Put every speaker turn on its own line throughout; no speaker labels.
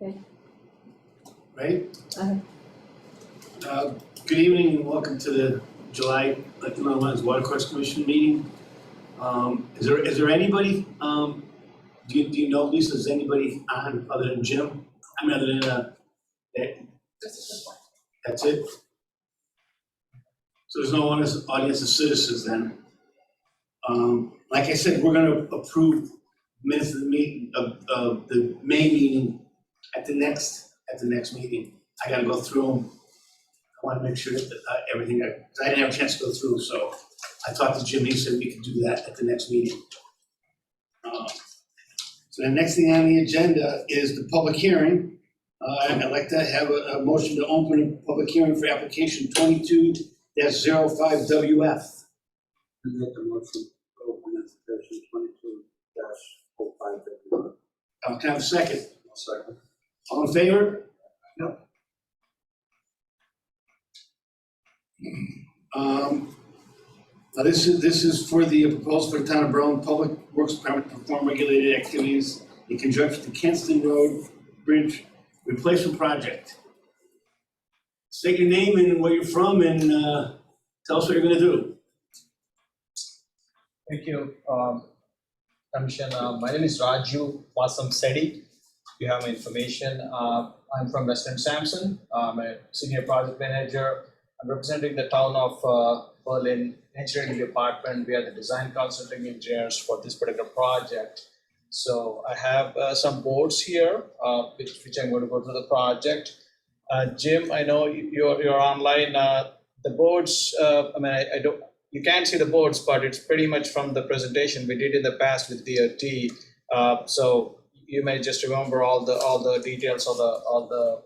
Okay.
Right?
Uh,
Good evening and welcome to the July Wetlands Watercourse Commission meeting. Is there anybody, do you know, Lisa, is anybody on other than Jim? I mean, other than, that's it? So there's no audience of citizens then. Like I said, we're gonna approve minutes of the meeting, of the May meeting at the next meeting. I gotta go through them. I want to make sure that everything, I didn't have a chance to go through, so I talked to Jim, he said we could do that at the next meeting. So the next thing on the agenda is the public hearing. I'd like to have a motion to open a public hearing for application 22-05 WF.
Make the motion to open application 22-05 WF.
Can I have a second?
Second.
All in favor?
Yep.
Now this is for the proposal for the town of Berlin Public Works Department to perform regulated activities in conjunction with the Kensington Road Bridge Replacement Project. State your name and where you're from and tell us what you're gonna do.
Thank you, Commission. My name is Raju Vasam Seti. You have my information. I'm from Western Sampson. I'm a senior project manager. I'm representing the town of Berlin Engineering Department. We are the design consulting engineers for this particular project. So I have some boards here, which I'm going to go through the project. Jim, I know you're online. The boards, I don't. You can't see the boards, but it's pretty much from the presentation we did in the past with DOT. So you may just remember all the details of all the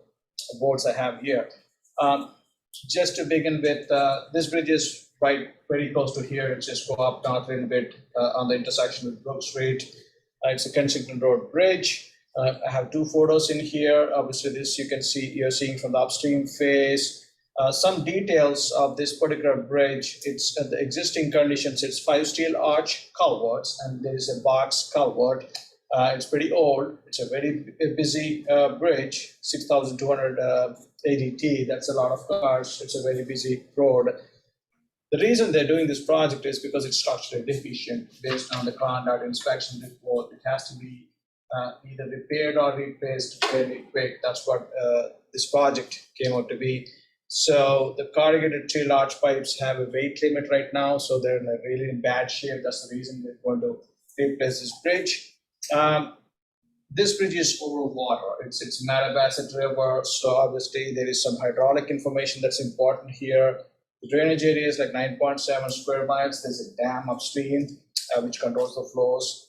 boards I have here. Just to begin with, this bridge is very close to here. It's just go up north a little bit on the intersection with Brook Street. It's a Kensington Road bridge. I have two photos in here. Obviously, this you're seeing from the upstream face. Some details of this particular bridge. It's at the existing conditions. It's 5 steel arch culverts, and there is a box culvert. It's pretty old. It's a very busy bridge, 6,200 ADT. That's a lot of cars. It's a very busy road. The reason they're doing this project is because it's structurally deficient based on the conduct inspection report. It has to be either repaired or replaced fairly quick. That's what this project came out to be. So the corrugated steel arch pipes have a weight limit right now, so they're in a really bad shape. That's the reason we're going to replace this bridge. This bridge is over water. It's Madabassett River, so obviously there is some hydraulic information that's important here. The drainage area is like 9.7 square miles. There's a dam upstream which controls the flows.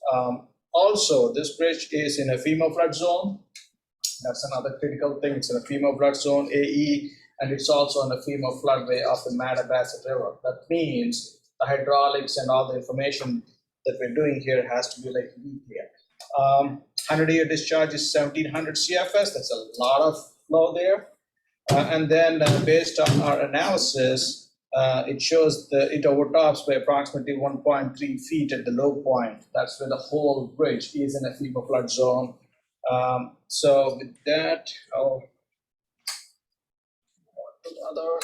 Also, this bridge is in a FEMA flood zone. That's another critical thing. It's in a FEMA flood zone, AE, and it's also on the FEMA floodway of the Madabassett River. That means the hydraulics and all the information that we're doing here has to be like here. 100-year discharge is 1700 CFS. That's a lot of flow there. And then based on our analysis, it shows it overtops by approximately 1.3 feet at the low point. That's where the whole bridge is in a FEMA flood zone. So with that, I'll put other.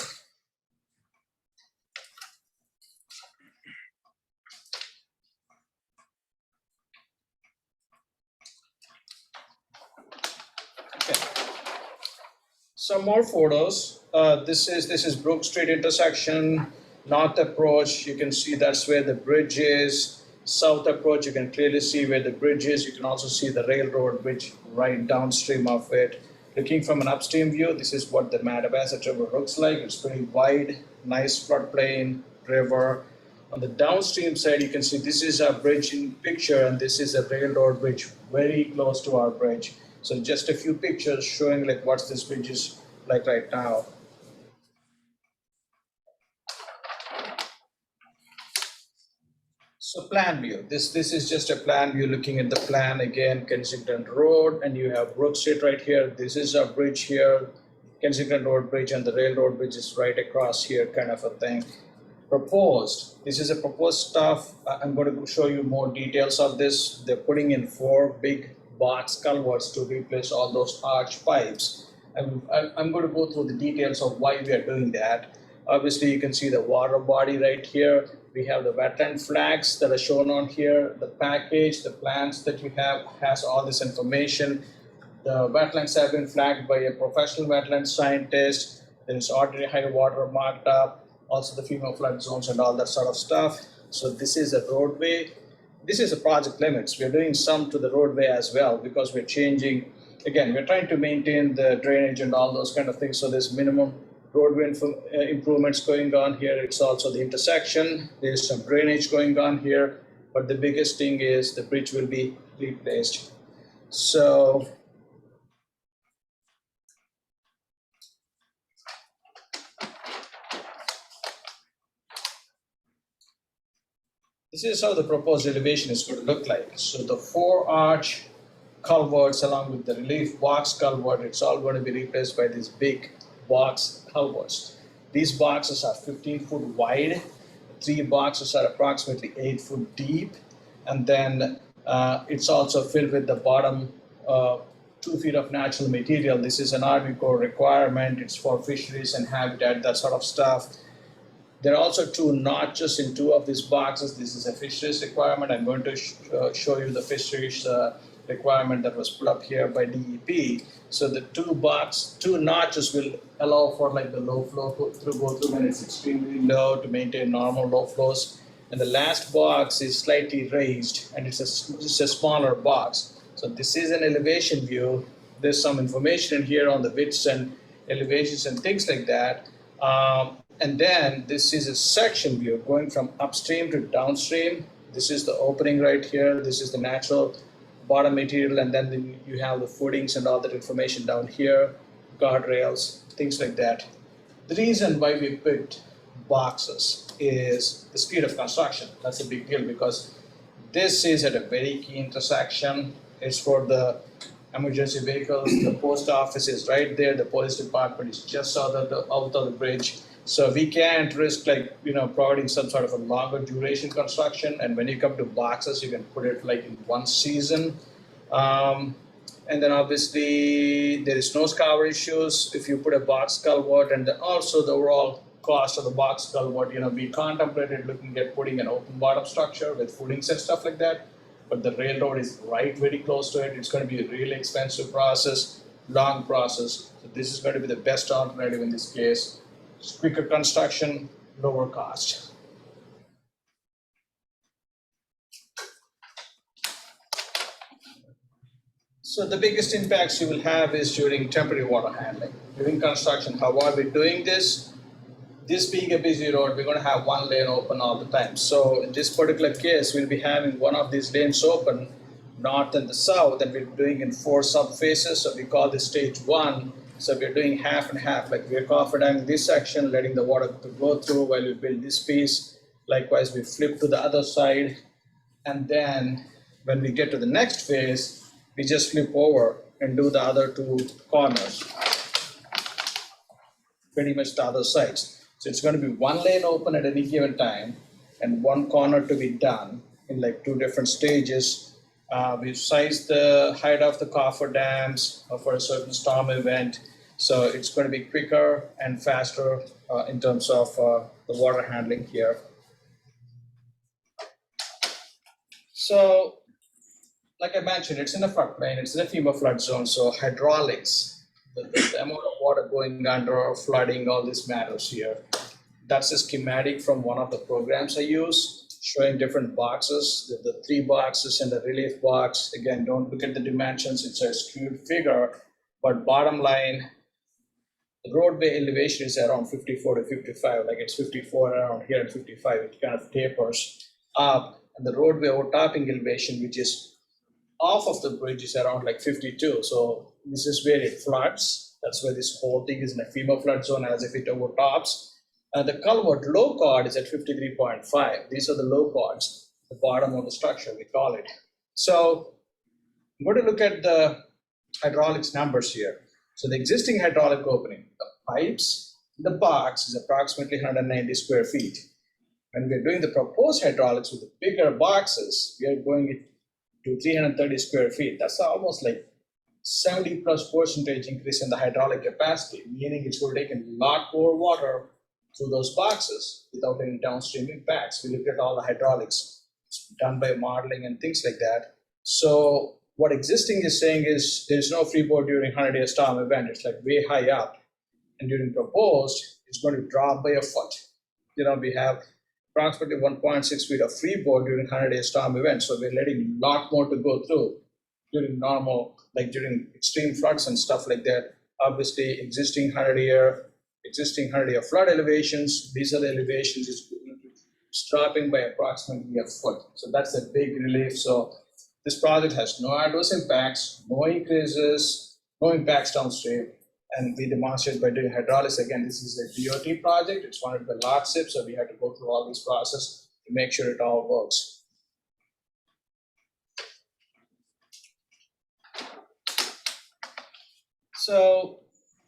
Some more photos. This is Brook Street intersection, north approach. You can see that's where the bridge is. South approach, you can clearly see where the bridge is. You can also see the railroad bridge right downstream of it. Looking from an upstream view, this is what the Madabassett River looks like. It's pretty wide, nice floodplain river. On the downstream side, you can see this is a bridge in picture, and this is a railroad bridge very close to our bridge. So just a few pictures showing like what this bridge is like right now. So plan view, this is just a plan view looking at the plan again, Kensington Road, and you have Brook Street right here. This is a bridge here, Kensington Road Bridge, and the railroad bridge is right across here, kind of a thing. Proposed, this is a proposed stuff. I'm going to show you more details of this. They're putting in 4 big box culverts to replace all those arch pipes. I'm going to go through the details of why we are doing that. Obviously, you can see the water body right here. We have the wetland flags that are shown on here. The package, the plans that you have has all this information. The wetlands have been flagged by a professional wetland scientist. There is ordinary high water marked up, also the FEMA flood zones and all that sort of stuff. So this is a roadway. This is a project limits. We're doing some to the roadway as well because we're changing. Again, we're trying to maintain the drainage and all those kind of things. So there's minimum roadway improvements going on here. It's also the intersection. There's some drainage going on here. But the biggest thing is the bridge will be replaced. So this is how the proposed elevation is going to look like. So the 4 arch culverts along with the relief box culvert, it's all going to be replaced by these big box culverts. These boxes are 15 foot wide, 3 boxes are approximately 8 foot deep, and then it's also filled with the bottom 2 feet of natural material. This is an Army Corps requirement. It's for fisheries and habitat, that sort of stuff. There are also 2 notches in 2 of these boxes. This is a fisheries requirement. I'm going to show you the fisheries requirement that was put up here by DEP. So the 2 notches will allow for like the low flow go through when it's extremely low to maintain normal low flows. And the last box is slightly raised and it's a smaller box. So this is an elevation view. There's some information in here on the widths and elevations and things like that. And then this is a section view going from upstream to downstream. This is the opening right here. This is the natural bottom material, and then you have the footings and all that information down here, guardrails, things like that. The reason why we picked boxes is the speed of construction. That's a big deal because this is at a very key intersection. It's for the emergency vehicles. The post office is right there. The police department is just out of the bridge. So we can't risk providing some sort of a longer duration construction. And when you come to boxes, you can put it like in one season. And then obviously there is snow scour issues if you put a box culvert, and then also the overall cost of the box culvert. We contemplated looking at putting an open bottom structure with footings and stuff like that. But the railroad is right very close to it. It's going to be a really expensive process, long process. So this is going to be the best alternative in this case. Quicker construction, lower cost. So the biggest impacts you will have is during temporary water handling. During construction, how are we doing this? This being a busy road, we're going to have one lane open all the time. So in this particular case, we'll be having one of these lanes open, north and the south, and we're doing in 4 subphases. So we call this stage 1. So we're doing half and half, like we're cofferdaming this section, letting the water to go through while we build this piece. Likewise, we flip to the other side. And then when we get to the next phase, we just flip over and do the other 2 corners, pretty much the other sides. So it's going to be 1 lane open at any given time and 1 corner to be done in like 2 different stages. We've sized the height of the cofferdams for a certain storm event. So it's going to be quicker and faster in terms of the water handling here. So, like I mentioned, it's in a floodplain, it's in a FEMA flood zone, so hydraulics, the amount of water going under or flooding, all this matters here. That's a schematic from one of the programs I use, showing different boxes, the 3 boxes and the relief box. Again, don't look at the dimensions, it's a skewed figure, but bottom line, the roadway elevation is around 54 to 55, like it's 54 around here and 55, it kind of tapers up. And the roadway overtopping elevation, which is off of the bridge, is around like 52. So this is where it floods. That's why this whole thing is in a FEMA flood zone as if it overtops. And the culvert low chord is at 53.5. These are the low chords, the bottom of the structure, we call it. So I'm going to look at the hydraulics numbers here. So the existing hydraulic opening, the pipes, the box is approximately 190 square feet. When we're doing the proposed hydraulics with the bigger boxes, we are going to 330 square feet. That's almost like 70+% increase in the hydraulic capacity, meaning it's going to take a lot more water through those boxes without any downstream impacts. We looked at all the hydraulics done by modeling and things like that. So what existing is saying is there's no freeboard during 100-year storm event. It's like way high up. And during proposed, it's going to drop by a foot. We have approximately 1.6 feet of freeboard during 100-year storm event. So we're letting a lot more to go through during normal, like during extreme floods and stuff like that. Obviously, existing 100-year flood elevations, these are the elevations, it's dropping by approximately a foot. So that's a big relief. So this project has no adverse impacts, no increases, no impacts downstream. And we demonstrate by doing hydraulics. Again, this is a DOT project. It's funded by LOTSIP, so we had to go through all this process to make sure it all works. So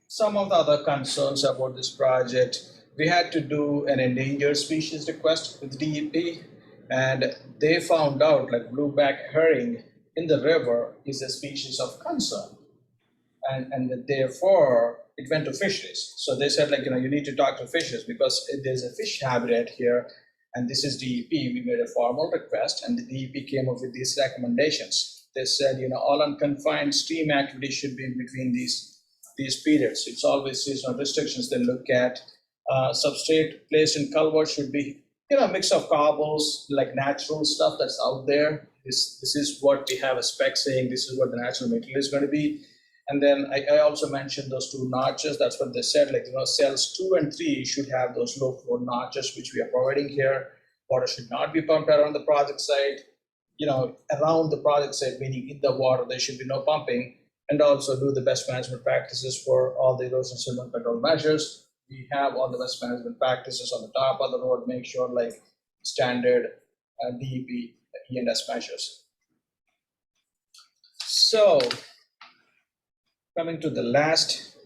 some of the other concerns about this project, we had to do an endangered species request with DEP, and they found out like blueback herring in the river is a species of concern. And therefore it went to fisheries. So they said you need to talk to fisheries because there's a fish habitat here, and this is DEP. We made a formal request, and the DEP came up with these recommendations. They said all unconfined stream activity should be in between these periods. It's always seasonal restrictions they look at. Substrate placed in culverts should be a mix of cobbles, like natural stuff that's out there. This is what we have a spec saying. This is what the natural material is going to be. And then I also mentioned those 2 notches. That's what they said, cells 2 and 3 should have those low flow notches, which we are providing here. Water should not be pumped around the project site. Around the project site, meaning in the water, there should be no pumping. And also do the best management practices for all the erosion sediment control measures. We have all the best management practices on the top of the road, make sure standard DEP E&S measures. So, coming to the last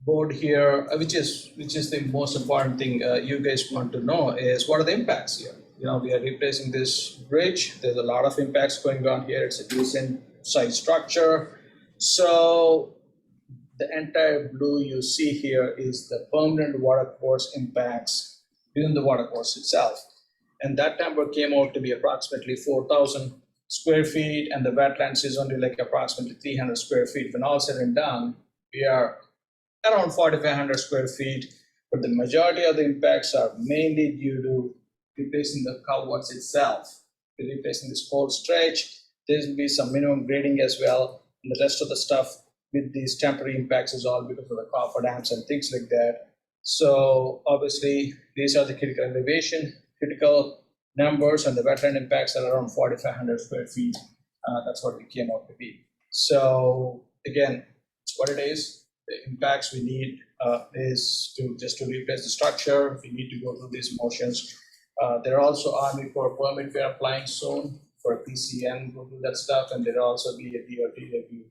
board here, which is the most important thing you guys want to know is what are the impacts here? We are replacing this bridge. There's a lot of impacts going on here. It's a decent size structure. So the entire blue you see here is the permanent watercourse impacts within the watercourse itself. And that number came out to be approximately 4,000 square feet, and the wetlands is only approximately 300 square feet. When all said and done, we are around 4,500 square feet, but the majority of the impacts are mainly due to replacing the culverts itself. We're replacing this whole stretch. There will be some minimum grading as well, and the rest of the stuff with these temporary impacts is all because of the coffer dams and things like that. So obviously, these are the critical elevation, critical numbers, and the wetland impacts are around 4,500 square feet. That's what we came out to be. So again, it's what it is. The impacts we need is to replace the structure. We need to go through these motions. There are also Army Corps permit we're applying soon for PCN, we'll do that stuff, and there'll also be a DOT review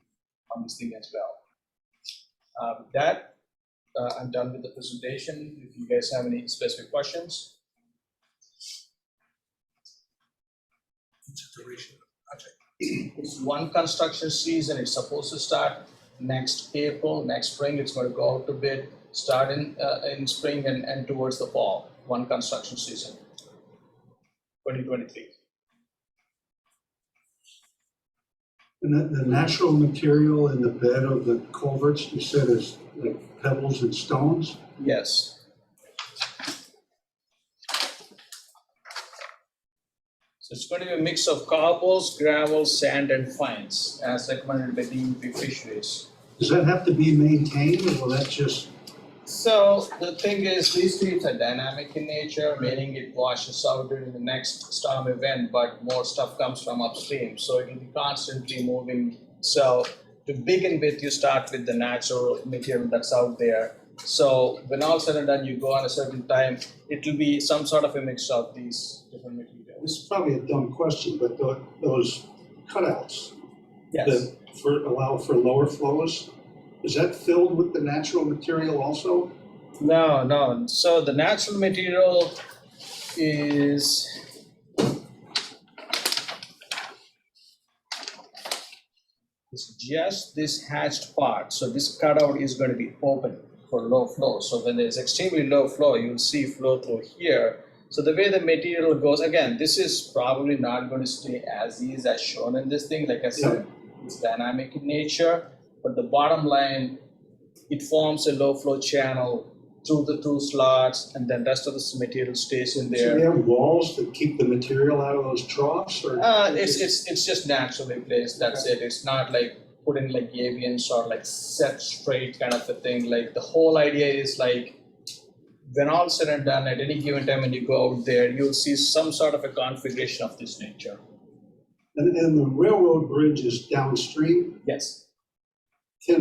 on this thing as well. With that, I'm done with the presentation. If you guys have any specific questions.
Duration of the project.
It's one construction season. It's supposed to start next April, next spring. It's going to go out to bid, start in spring and end towards the fall. One construction season, 2023.
And the natural material in the bed of the culverts, you said is like pebbles and stones?
Yes. So it's going to be a mix of cobbles, gravel, sand, and fines, as recommended by DEP Fisheries.
Does that have to be maintained, or will that just?
So the thing is, these streets are dynamic in nature, meaning it washes out during the next storm event, but more stuff comes from upstream. So it will be constantly moving. So to begin with, you start with the natural material that's out there. So when all said and done, you go on a certain time, it will be some sort of a mix of these different materials.
This is probably a dumb question, but those cutouts
Yes.
that allow for lower flows, is that filled with the natural material also?
No. So the natural material is It's just this hatched part. So this cutout is going to be open for low flow. So when there's extremely low flow, you'll see flow through here. So the way the material goes, again, this is probably not going to stay as is as shown in this thing. Like I said, it's dynamic in nature, but the bottom line, it forms a low flow channel through the two slots, and then rest of the material stays in
So
there.
they have walls that keep the material out of those troughs, or?
It's just naturally placed. That's it. It's not like put in like avians or like set straight kind of a thing. Like the whole idea is like when all said and done, at any given time when you go out there, you'll see some sort of a configuration of this nature.
And the railroad bridge is downstream.
Yes.
I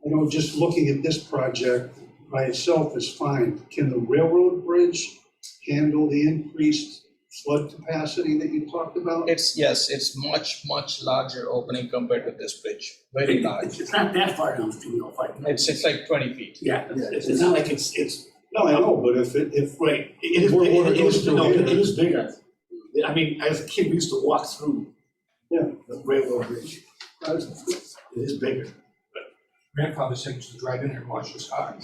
know just looking at this project by itself is fine. Can the railroad bridge handle the increased flood capacity that you talked about?
It's much larger opening compared to this bridge. Very large.
It's not that far downstream, though, if I-
It's like 20 feet.
Yeah, it's not like it's,
No, I know, but if
right, it is,
Where water
it
goes
is,
through
no,
here.
it is bigger. I mean, as a kid, we used to walk through
Yeah.
the railroad bridge. It is bigger.
Grandfather said to drive in here and watch his car.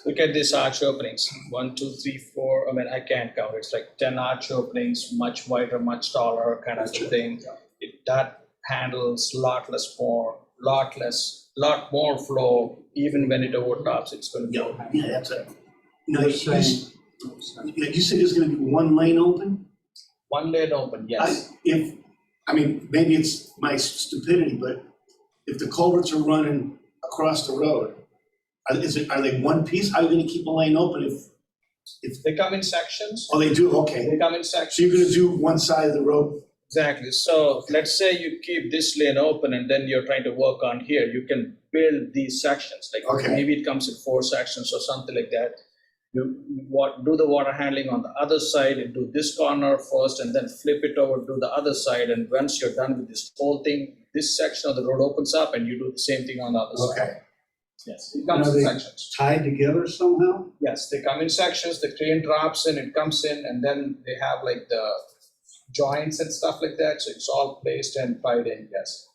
Look at these arch openings. 1, 2, 3, 4. I mean, I can't count. It's like 10 arch openings, much wider, much taller kind of thing. That handles lot more flow. Even when it overtops, it's going to be.
Yeah, that's it. You know,
You're
you
saying-
said there's gonna be one lane open?
One lane open, yes.
Maybe it's my stupidity, but if the culverts are running across the road, are they one piece? How are you gonna keep a lane open if,
They come in sections.
oh, they do, okay.
They come in
So
sections.
you're gonna do one side of the road?
Exactly. So let's say you keep this lane open and then you're trying to work on here. You can build these sections. Like
Okay.
maybe it comes in 4 sections or something like that. You do the water handling on the other side and do this corner first and then flip it over, do the other side. And once you're done with this whole thing, this section of the road opens up and you do the same thing on the other side.
Okay.
Yes, it comes
Are
in
they
sections.
tied together somehow?
Yes, they come in sections, the crane drops in, it comes in, and then they have like the joints and stuff like that. So it's all placed and tied in, yes.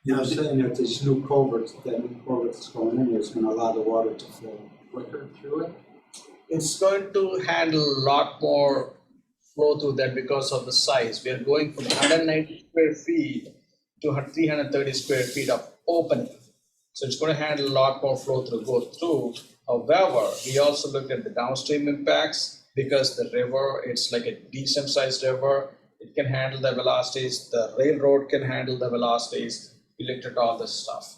You're saying that these new culverts, that's going in, is gonna allow the water to flow quicker through it?
It's going to handle a lot more flow through that because of the size. We are going from 190 square feet to 330 square feet of opening. So it's going to handle a lot more flow go through. However, we also looked at the downstream impacts because the river, it's like a decent sized river. It can handle the velocities. The railroad can handle the velocities. We looked at all this stuff.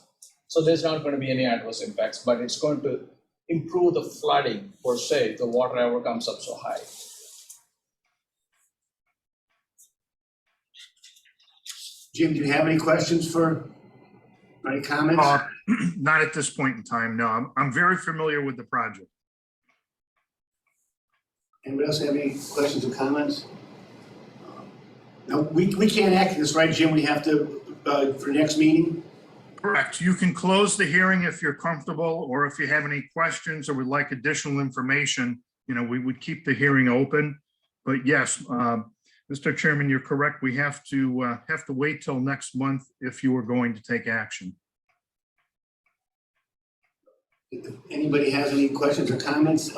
So there's not going to be any adverse impacts, but it's going to improve the flooding per se if the water ever comes up so high.
Jim, do you have any questions or any comments?
Not at this point in time, no. I'm very familiar with the project.
Anybody else have any questions or comments? No, we can't act this, right, Jim? We have to, for next meeting?
Correct. You can close the hearing if you're comfortable, or if you have any questions or would like additional information, we would keep the hearing open. But yes, Mr. Chairman, you're correct. We have to wait till next month if you are going to take action.
If anybody has any questions or comments,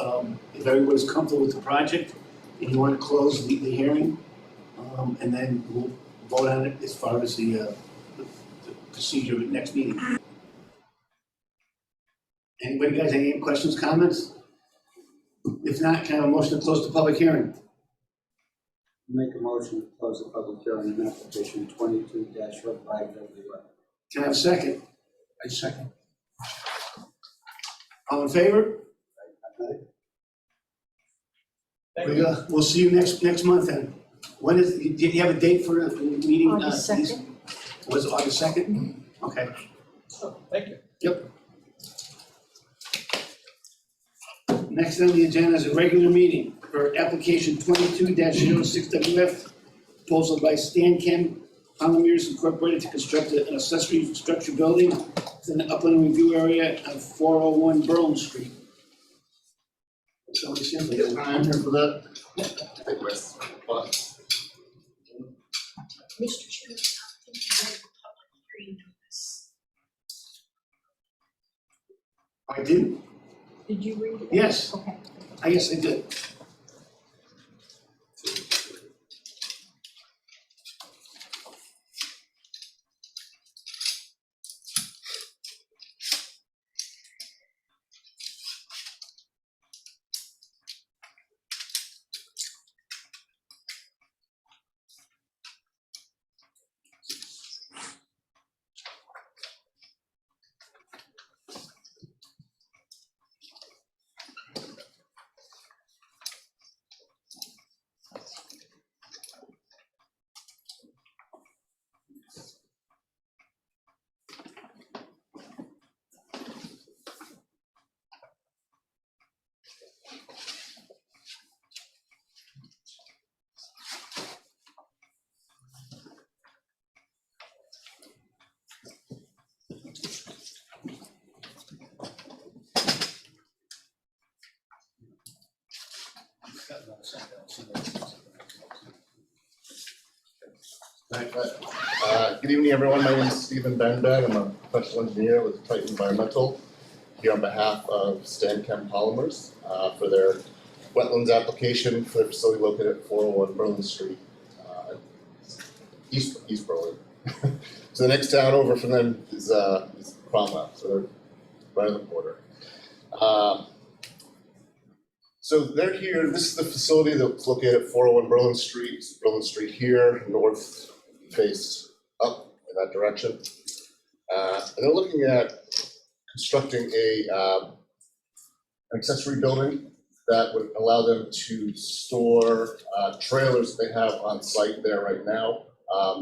if everybody's comfortable with the project and you want to close the hearing, and then we'll vote on it as far as the procedure at next meeting. Anybody guys, any questions, comments? If not, can I have a motion to close the public hearing?
Make a motion to close the public hearing on application 22-05.
Can I have a second?
I second.
All in favor?
Thank you.
We'll see you next month then. When is, do you have a date for the meeting?
August 2nd.
Was it August 2nd? Okay,
So, thank you.
yep. Next on the agenda is a regular meeting for application 22-06WF, proposal by Stan Ken Polymers Incorporated to construct an accessory structure building within the upland review area of 401 Berlin Street. Somebody said that.
I'm here for that.
Mr. Chairman, I think you read the public hearing notice.
I did,
Did you read it?
Yes.
Okay.
I guess I did.
Good evening, everyone. My name is Stephen Benbed. I'm a professional engineer with Titan Environmental here on behalf of Stanchem Polymers for their wetlands application for their facility located at 401 Berlin Street, East Berlin. So the next town over from them is Cromwell, so they're right on the border. So they're here. This is the facility that's located at 401 Berlin Street here, north face up in that direction. And they're looking at constructing an accessory building that would allow them to store trailers that they have on site there right now.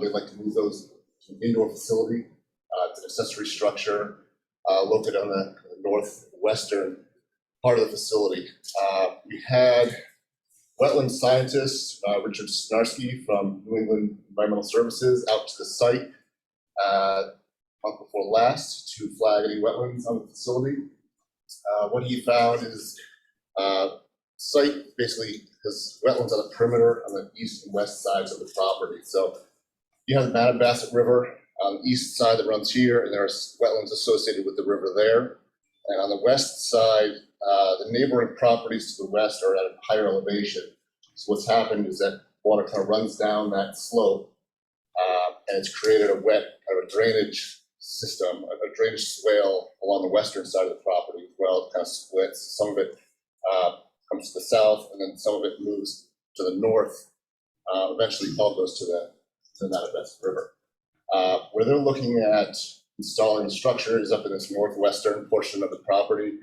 They'd like to move those to an indoor facility. It's an accessory structure located on the northwestern part of the facility. We had wetland scientist Richard Snarski from New England Environmental Services out to the site month before last to flag any wetlands on the facility. What he found is site basically has wetlands on the perimeter on the east and west sides of the property. So you have the Madawassett River on the east side that runs here, and there's wetlands associated with the river there. And on the west side, the neighboring properties to the west are at a higher elevation. So what's happened is that water kind of runs down that slope, and it's created a wet kind of a drainage system, a drainage swale along the western side of the property. Well, it kind of splits. Some of it comes to the south, and then some of it moves to the north. Eventually, all goes to the Madawassett River. Where they're looking at installing the structure is up in this northwestern portion of the property.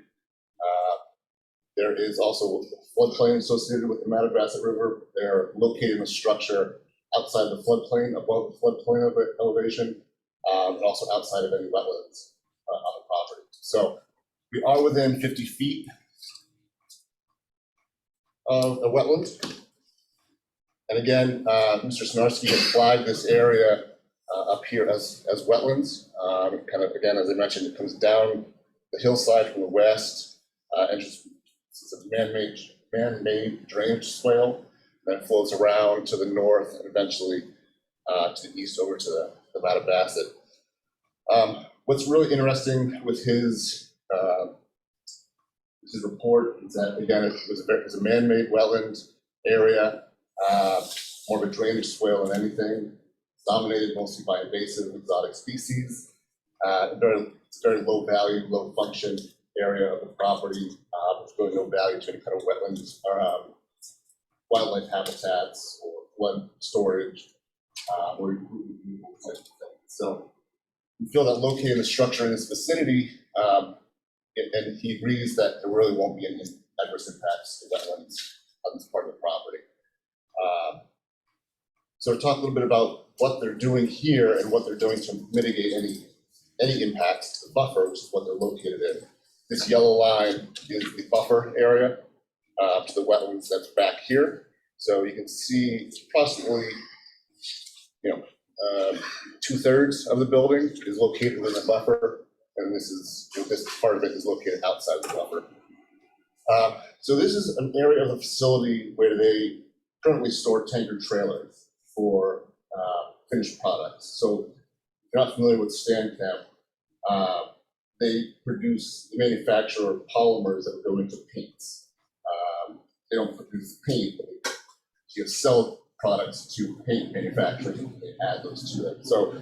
There is also a floodplain associated with the Madawassett River. They're locating the structure outside the floodplain, above the floodplain elevation, and also outside of any wetlands on the property. So we are within 50 feet of a wetland. And again, Mr. Snarski had flagged this area up here as wetlands. Kind of, again, as I mentioned, it comes down the hillside from the west, and just it's a man-made drainage swale that flows around to the north and eventually to the east over to the Madawassett. What's really interesting with his report is that, again, it was a man-made wetland area, more of a drainage swale than anything. It's dominated mostly by invasive exotic species. It's a very low value, low function area of the property. There's really no value to any kind of wetlands or wildlife habitats or flood storage or removal type of thing. So we feel that locating the structure in this vicinity, and he agrees that there really won't be any adverse impacts to wetlands on this part of the property. So we'll talk a little bit about what they're doing here and what they're doing to mitigate any impacts to the buffer, which is what they're located in. This yellow line is the buffer area to the wetlands that's back here. So you can see it's approximately, 2/3 of the building is located within the buffer, and this part of it is located outside the buffer. So this is an area of the facility where they currently store tanker trailers for finished products. So if you're not familiar with StanChem, they manufacture polymers that go into paints. They don't produce paint, but they sell products to paint manufacturers and they add those to them. So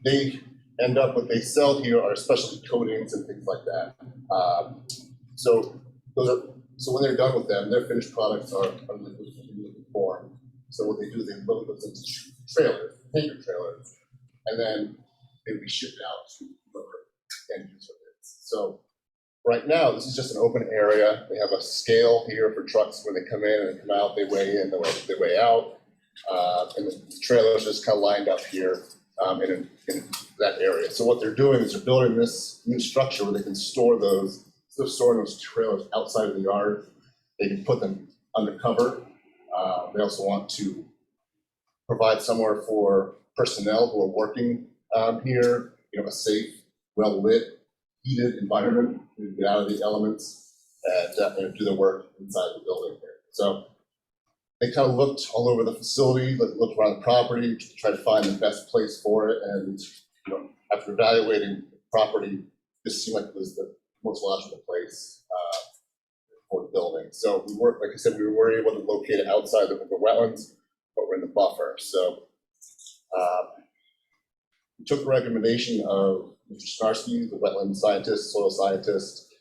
they end up, what they sell here are specialty coatings and things like that. So when they're done with them, their finished products are liquid form. So what they do is they load those into trailers, tanker trailers, and then they will be shipped out to whoever end user is. So right now, this is just an open area. They have a scale here for trucks when they come in and they come out, they weigh in, they weigh out. And the trailers just kind of lined up here in that area. So what they're doing is they're building this new structure where they can store those. Instead of storing those trailers outside of the yard, they can put them undercover. They also want to provide somewhere for personnel who are working here, a safe, well-lit, heated environment to get out of the elements and do their work inside the building here. So they kind of looked all over the facility, looked around the property, to try to find the best place for it. And after evaluating the property, this seemed like it was the most logical place for the building. So we were, like I said, we were able to locate it outside the wetlands, but we're in the buffer. So we took the recommendation of Mr. Snarsky, the wetland scientist, soil scientist,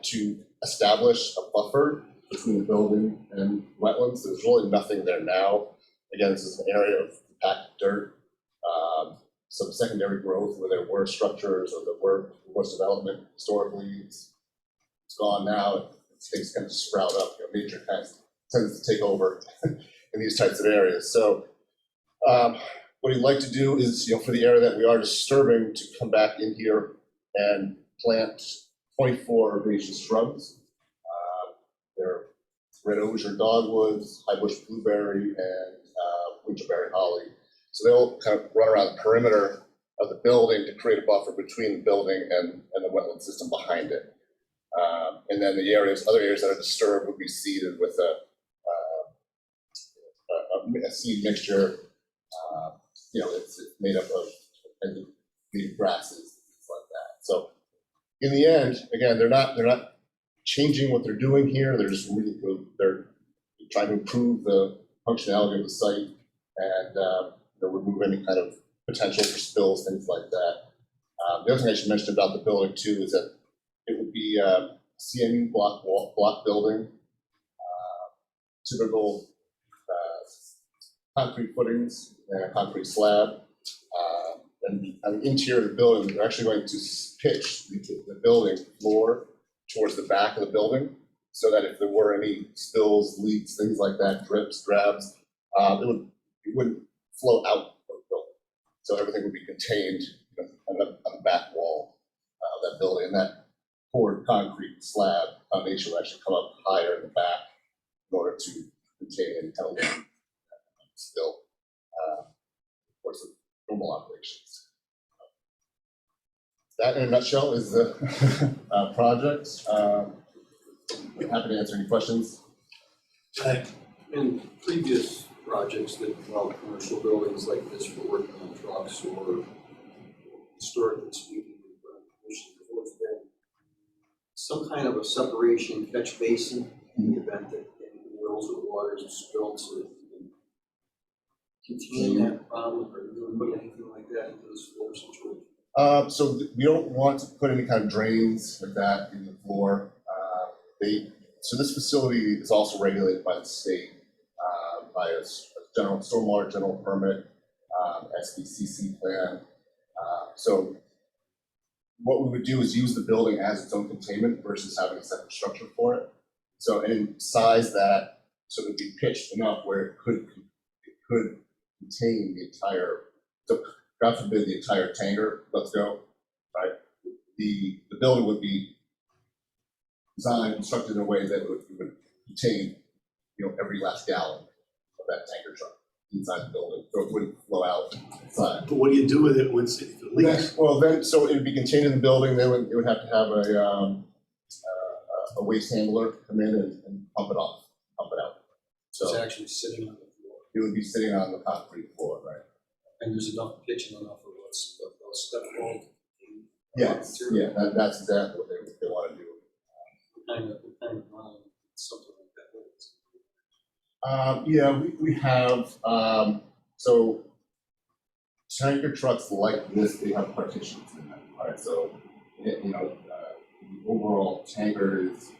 to establish a buffer between the building and wetlands. There's really nothing there now. Again, this is an area of packed dirt, some secondary growth where there were structures or there was development historically. It's gone now. Things kind of sprout up. Nature kind of tends to take over in these types of areas. So what he'd like to do is, for the area that we are disturbing, to come back in here and plant 24 herbaceous shrubs. They're red osier dogwoods, high bush blueberry, and winterberry holly. So they'll kind of run around the perimeter of the building to create a buffer between the building and the wetland system behind it. And then the other areas that are disturbed would be seeded with a seed mixture. It's made up of native grasses, things like that. So in the end, again, they're not changing what they're doing here. They're just they're trying to improve the functionality of the site and remove any kind of potential for spills, things like that. The other thing I should mention about the building too is that it would be CMU block building, typical concrete footings and a concrete slab. And on the interior of the building, we're actually going to pitch the building floor towards the back of the building so that if there were any spills, leaks, things like that, drips, drabs, it wouldn't flow out of the building. So everything would be contained on the back wall of that building. And that poured concrete slab foundation will actually come up higher in the back in order to contain any kind of spill, of course, of normal operations. That, in a nutshell, is the project. I'm happy to answer any questions.
In previous projects that involve commercial buildings like this for working on trucks or historically speaking, there's been some kind of a separation catch basin in the event that any wells or water is spilled so that you can contain that problem, or you don't put anything like that into this floor situation.
So we don't want to put any kind of drains like that in the floor. So this facility is also regulated by the state, by a stormwater general permit, SBCC plan. So what we would do is use the building as its own containment versus having a separate structure for it. So and size that so it would be pitched enough where it could contain the entire. So God forbid the entire tanker, let's go, right? The building would be designed, constructed in a way that it would contain, every last gallon of that tanker truck inside the building, so it wouldn't flow out inside.
But what do you do with it once it leaks?
Well, then, so it would be contained in the building. Then it would have to have a waste handler come in and pump it out.
It's
So
actually sitting on the floor.
it would be sitting on the concrete floor, right?
And there's enough pitch and enough of a step wall.
Yes, yeah, that's exactly what they want to do.
What kind of something like that.
Yeah, we have, so tanker trucks like this, they have partitions in them, right? So, the overall tanker is,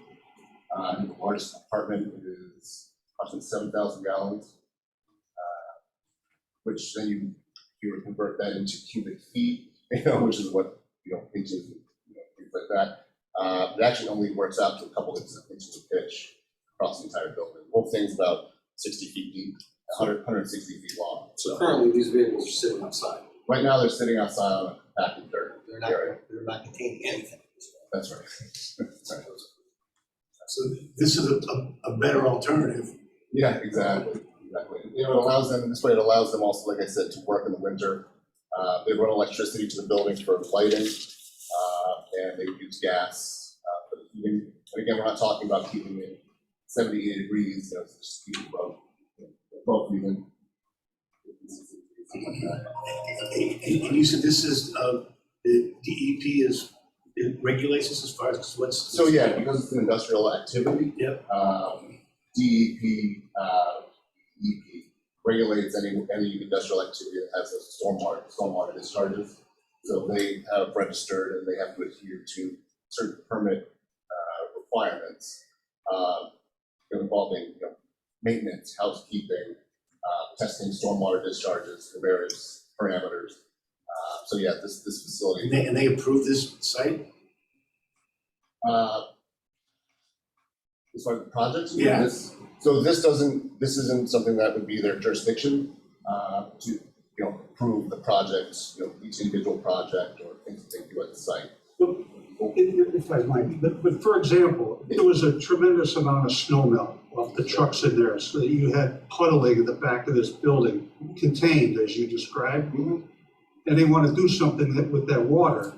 the largest compartment is approximately 7,000 gallons, which then you would convert that into cubic feet, which is what, inches, things like that. It actually only works out to a couple inches of pitch across the entire building. The whole thing's about 60 feet deep, 160 feet long.
So currently, these vehicles are sitting outside.
Right now, they're sitting outside on a compacted dirt.
They're not containing anything.
That's right.
So this is a better alternative.
Yeah, exactly. It allows them, this way it allows them also, like I said, to work in the winter. They run electricity to the building for lighting, and they use gas for the heating. And again, we're not talking about keeping it 78 degrees, it's just keep above freezing.
And you said this is, the DEP it regulates this as far as what's.
So yeah, because it's an industrial activity.
Yep.
DEP, EP regulates any industrial activity that has a stormwater discharges. So they have registered and they have to adhere to certain permit requirements involving maintenance, housekeeping, testing stormwater discharges for various parameters. So yeah, this facility.
And they approve this site?
As far as the projects?
Yeah.
So this isn't something that would be their jurisdiction to, approve the projects, each individual project or things that they do at the site.
If I might, but for example, there was a tremendous amount of snow melt off the trucks in there, so that you had puddling in the back of this building, contained, as you described.
Mm-hmm.
And they want to do something with that water.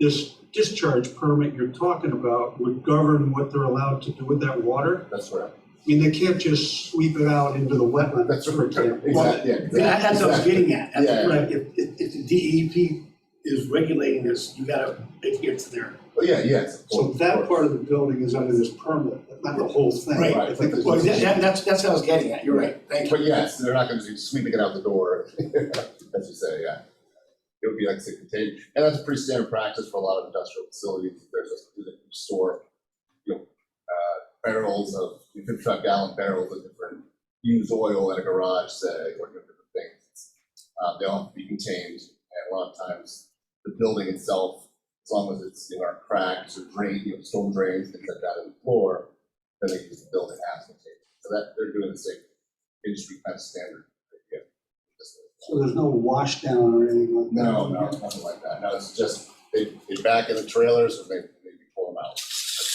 This discharge permit you're talking about would govern what they're allowed to do with that water.
That's right.
I mean, they can't just sweep it out into the wetlands,
That's
for example.
exactly. Yeah, exactly.
That's what I was getting at. That's
Yeah.
right. If the DEP is regulating this, you gotta adhere to their.
Oh, yeah, yes.
So that part of the building is under this permit, not the whole thing.
Right.
I think
Well, that's what I was getting at. You're right. Thank you.
But yes, they're not going to be sweeping it out the door, as you say, yeah. It would be like say contained, and that's a pretty standard practice for a lot of industrial facilities. There's a store, barrels of 55-gallon barrels of different used oil in a garage, say, or different things. They all have to be contained, and a lot of times the building itself, as long as it's are cracks or storm drains, things like that in the floor, then they use the building as contained. So that they're doing the same industry kind of standard. Yeah.
So there's no wash down or anything like that?
No, nothing like that. No, it's just they back in the trailers and they pull them out. That's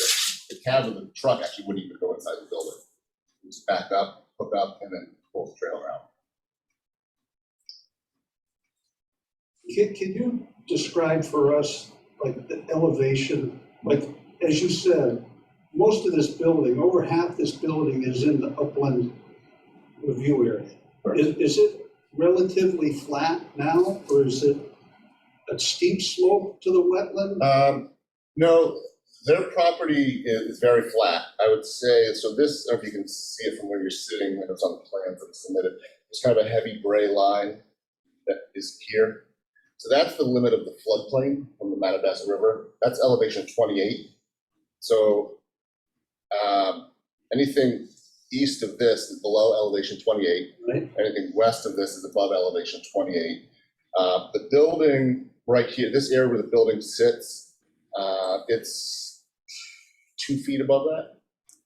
it. The cab of the truck actually wouldn't even go inside the building. You just back up, hook up, and then pull the trailer out.
Can you describe for us, like, the elevation? Like, as you said, most of this building, over half this building is in the upland review area.
Right.
Is it relatively flat now, or is it a steep slope to the wetland?
No, their property is very flat. I would say, so this, I don't know if you can see it from where you're sitting, it's on the plans that are submitted. It's kind of a heavy gray line that is here. So that's the limit of the floodplain from the Manabassa River. That's elevation 28. So anything east of this is below elevation 28.
Right.
Anything west of this is above elevation 28. The building right here, this area where the building sits, it's 2 feet above that,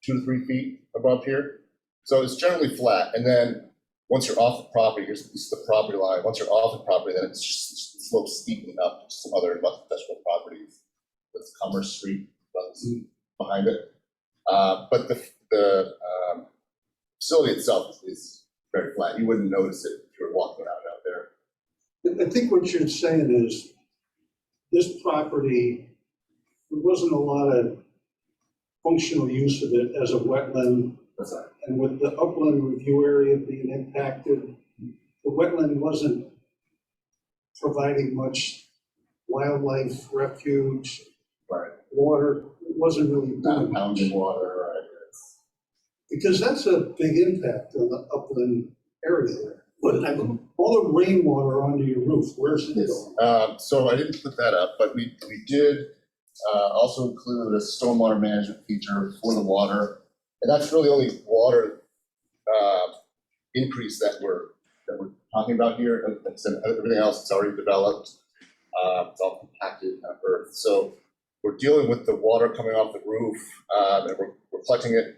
2 to 3 feet above here. So it's generally flat. And then once you're off the property, this is the property line. Once you're off the property, then it's just slopes steeply up to some other industrial properties. That's Commerce Street runs behind it. But the facility itself is very flat. You wouldn't notice it if you were walking around out there.
I think what you're saying is, this property, there wasn't a lot of functional use of it as a wetland.
That's right.
And with the upland review area being impacted, the wetland wasn't providing much wildlife refuge,
Right.
water, it wasn't really
Not
doing much.
pounding water, right?
Because that's a big impact on the upland area there. But
Mhm.
all the rainwater onto your roof, where's it
Yes.
going?
So I didn't put that up, but we did also include a stormwater management feature for the water. And that's really only water increase that we're talking about here. Like I said, everything else is already developed. It's all compacted earth. So we're dealing with the water coming off the roof, and we're collecting it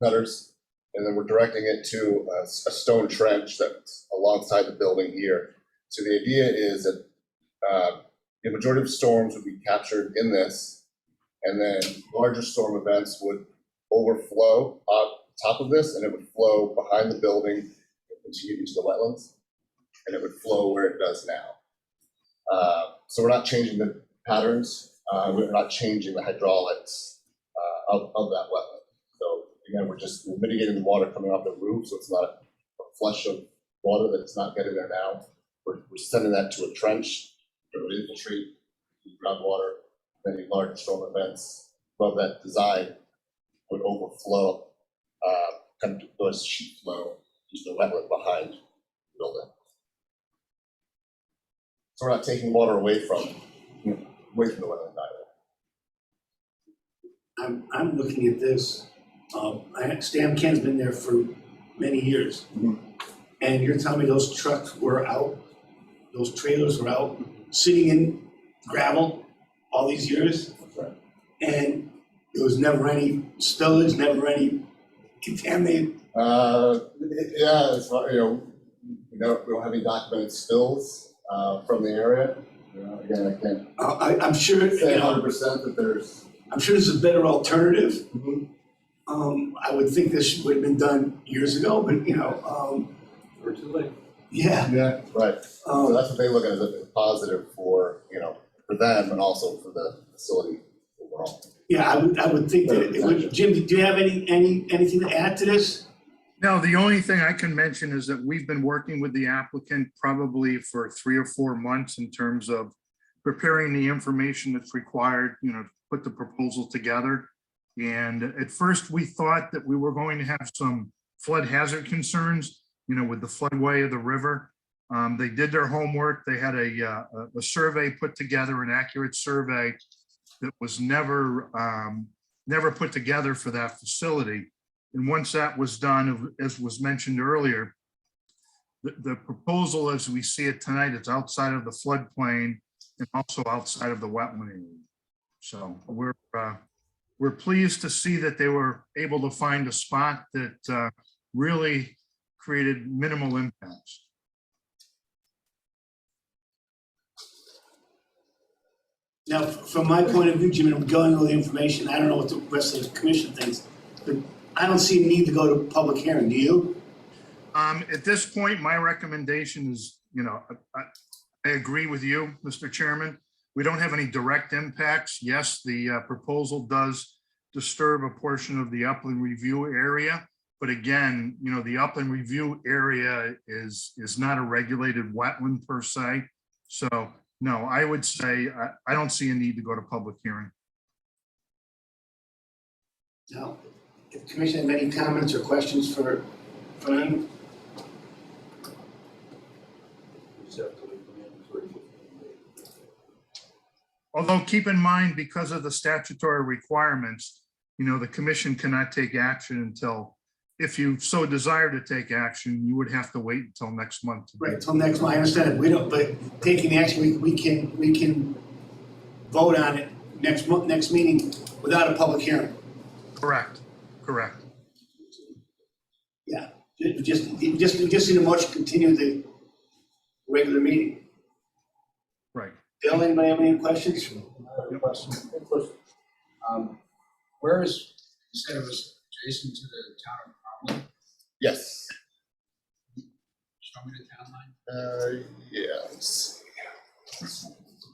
gutters, and then we're directing it to a stone trench that's alongside the building here. So the idea is that the majority of storms would be captured in this, and then larger storm events would overflow up top of this, and it would flow behind the building into the wetlands, and it would flow where it does now. So we're not changing the patterns, we're not changing the hydraulics of that wetland. So again, we're mitigating the water coming off the roof, so it's not a flush of water that's not getting there now. We're sending that to a trench, it would infiltrate the groundwater, then any large storm events above that design would overflow, kind of go as sheet flow into the wetland behind the building. So we're not taking water away from the wetland either.
I'm looking at this, Stan Ken's been there for many years.
Mhm.
And you're telling me those trucks were out, those trailers were out, sitting in gravel all these years?
That's right.
And there was never any spillage, never any contaminated?
Yeah, as far, we don't have any documented spills from the area. Again, I can't
I'm sure,
say 100% that there's.
I'm sure there's a better alternative.
Mhm.
I would think this would have been done years ago, but
Or too late.
yeah.
Yeah, right. So that's what they look at as a positive for, for them and also for the facility overall.
Yeah, I would think that it would. Jim, do you have anything to add to this?
No, the only thing I can mention is that we've been working with the applicant probably for 3 or 4 months in terms of preparing the information that's required, to put the proposal together. And at first we thought that we were going to have some flood hazard concerns, with the floodway of the river. They did their homework. They had a survey put together, an accurate survey that was never put together for that facility. And once that was done, as was mentioned earlier, the proposal as we see it tonight, it's outside of the floodplain and also outside of the wetland area. So we're pleased to see that they were able to find a spot that really created minimal impacts.
Now, from my point of view, Jim, and I'm going over the information, I don't know what the rest of the commission thinks, but I don't see a need to go to public hearing, do you?
At this point, my recommendation is, I agree with you, Mr. Chairman. We don't have any direct impacts. Yes, the proposal does disturb a portion of the upland review area. But again, the upland review area is not a regulated wetland per se. So no, I would say I don't see a need to go to public hearing.
No. If the commission have any comments or questions for him?
We just have to leave the mandatory 15 days.
Although keep in mind, because of the statutory requirements, the commission cannot take action until, if you so desire to take action, you would have to wait until next month.
Right, till next month, I understand it, we don't, but taking the action, we can vote on it next meeting without a public hearing.
Correct.
Yeah, just need a motion to continue the regular meeting.
Right.
Bill, anybody have any questions?
I have a question. Quick question. Where is, you said it was adjacent to the town of Cromwell?
Yes.
Show me the town line.
Yes.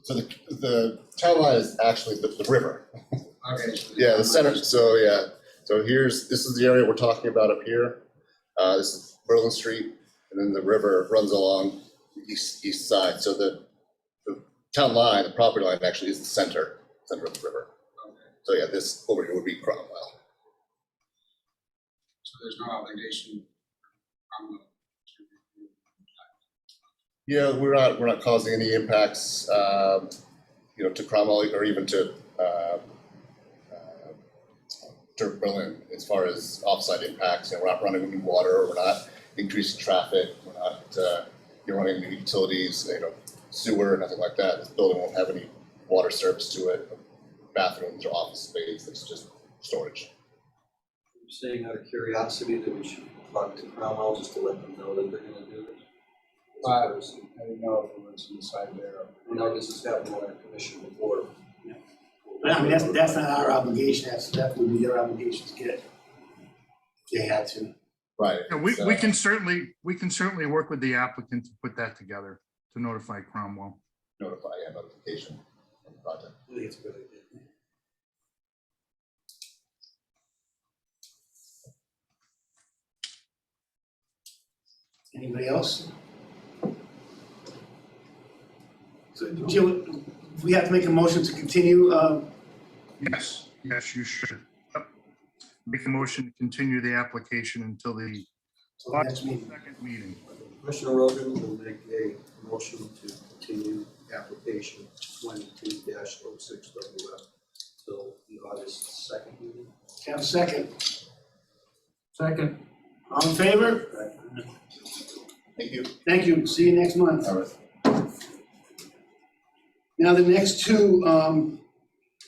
So the town line is actually the river.
Okay. So
Yeah, the
town
center.
line is-
So yeah. So this is the area we're talking about up here. This is Berlin Street, and then the river runs along east side. So the town line, the property line actually is the center of the river. So yeah, this over here would be Cromwell.
So there's no obligation from the.
Yeah, we're not causing any impacts, to Cromwell or even to Berlin as far as offsite impacts. We're not running new water, we're not increasing traffic, we're not running new utilities, sewer, nothing like that. This building won't have any water service to it, bathrooms or office space. It's just storage.
You're saying out of curiosity that we should talk to Cromwell just to let them know that they're gonna do this?
I didn't know if it was inside there.
I know this has happened on our commission before.
But I mean, that's not our obligation, that would be their obligation to get, if they had to.
Right.
Yeah, we can certainly work with the applicant to put that together, to notify Cromwell.
Notify and notification of the project.
I think it's a good idea. Anybody else? So, Jim, we have to make a motion to continue,
Yes, you should. Yep. Make a motion to continue the application until the
till the next meeting.
second meeting.
Commissioner Rogan will make a motion to continue application 22-06WF till the August 2nd meeting.
Can I have a second?
Second.
All in favor?
Thank you.
Thank you, see you next month.
All right.
Now, the next two,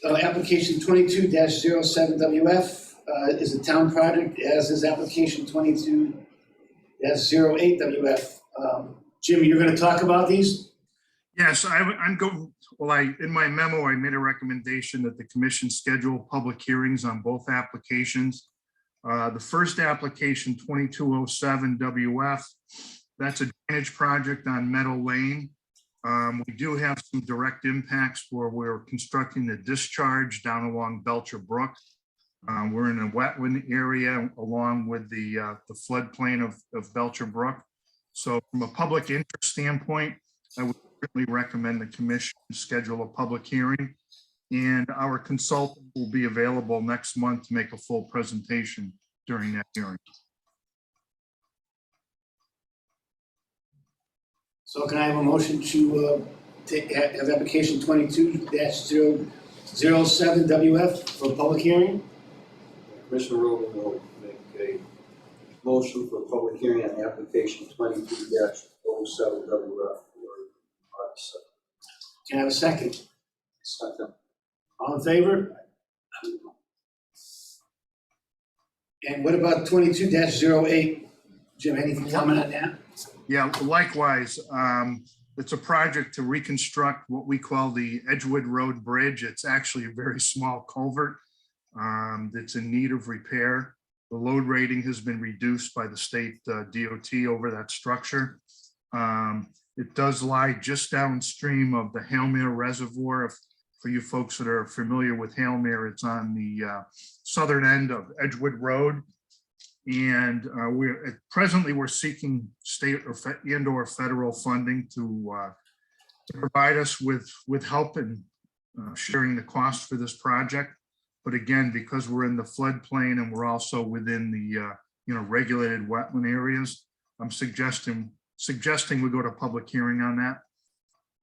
application 22-07WF is a town project, as is application 22-08WF. Jim, you're gonna talk about these?
Yes, I'm going, in my memo, I made a recommendation that the commission schedule public hearings on both applications. The first application, 2207WF, that's a drainage project on Meadow Lane. We do have some direct impacts where we're constructing the discharge down along Belcher Brook. We're in a wetland area along with the floodplain of Belcher Brook. So from a public interest standpoint, I would certainly recommend the commission schedule a public hearing. And our consultant will be available next month to make a full presentation during that hearing.
So can I have a motion to have application 22-007WF for a public hearing?
Commissioner Rogan will make a motion for a public hearing on application 22-07WF for August 2nd.
Can I have a second?
Second.
All in favor? And what about 22-08? Jim, anything comment on that?
Yeah, likewise, it's a project to reconstruct what we call the Edgewood Road Bridge. It's actually a very small culvert that's in need of repair. The load rating has been reduced by the state DOT over that structure. It does lie just downstream of the Halemere Reservoir. For you folks that are familiar with Halemere, it's on the southern end of Edgewood Road. And presently we're seeking state or federal funding to provide us with help in sharing the cost for this project. But again, because we're in the floodplain and we're also within the regulated wetland areas, I'm suggesting we go to public hearing on that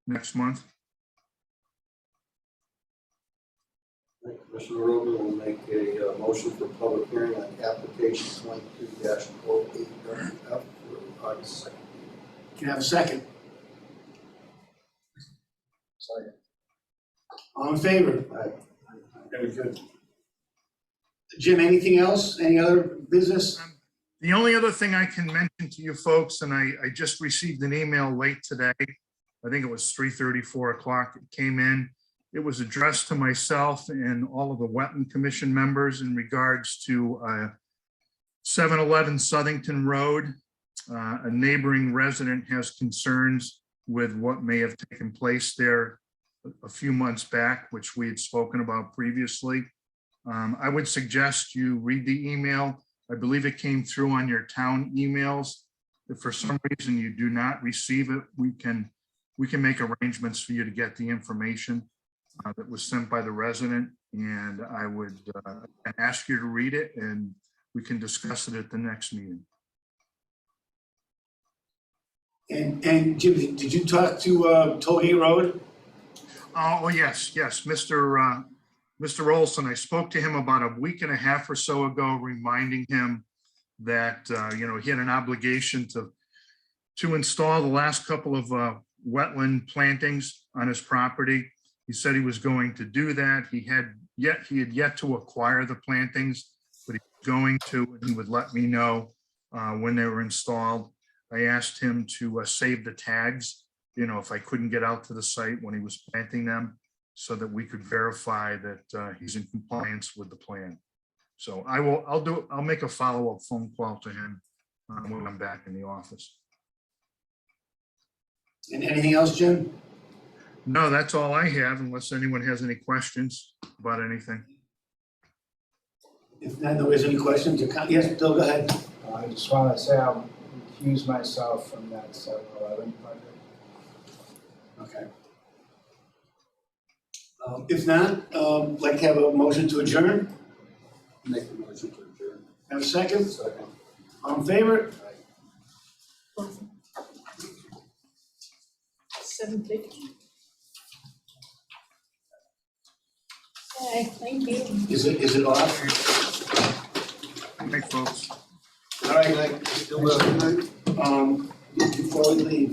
next month.
Commissioner Rogan will make a motion for public hearing on application 22-08WF for August 2nd.
Can I have a second?
Second.
All in favor? Aye. Very good. Jim, anything else? Any other business?
The only other thing I can mention to you folks, and I just received an email late today. I think it was 3:30, 4 o'clock. It came in. It was addressed to myself and all of the Wetland Commission members in regards to 711 Southington Road. A neighboring resident has concerns with what may have taken place there a few months back, which we had spoken about previously. I would suggest you read the email. I believe it came through on your town emails. if for some reason you do not receive it, we can make arrangements for you to get the information that was sent by the resident. And I would ask you to read it, and we can discuss it at the next meeting.
And Jim, did you talk to Tollgate Road?
Oh, yes, Mr. Olson, I spoke to him about a week and a half or so ago, reminding him that, he had an obligation to install the last couple of wetland plantings on his property. He said he was going to do that. He had yet to acquire the plantings, but he was going to, and he would let me know when they were installed. I asked him to save the tags, if I couldn't get out to the site when he was planting them, so that we could verify that he's in compliance with the plan. So I'll make a follow-up phone call to him when I'm back in the office.
And anything else, Jim?
No, that's all I have, unless anyone has any questions about anything.
If not, there is any questions or yes, Bill, go ahead.
I just want to say I'll recuse myself from that 7-Eleven project.
Okay. If not, like to have a motion to adjourn?
Make the motion to adjourn.
Have a second?
Second.
All in favor?
7:50. Okay, thank you.
Is it off?
Hey, folks.
All right, before we leave,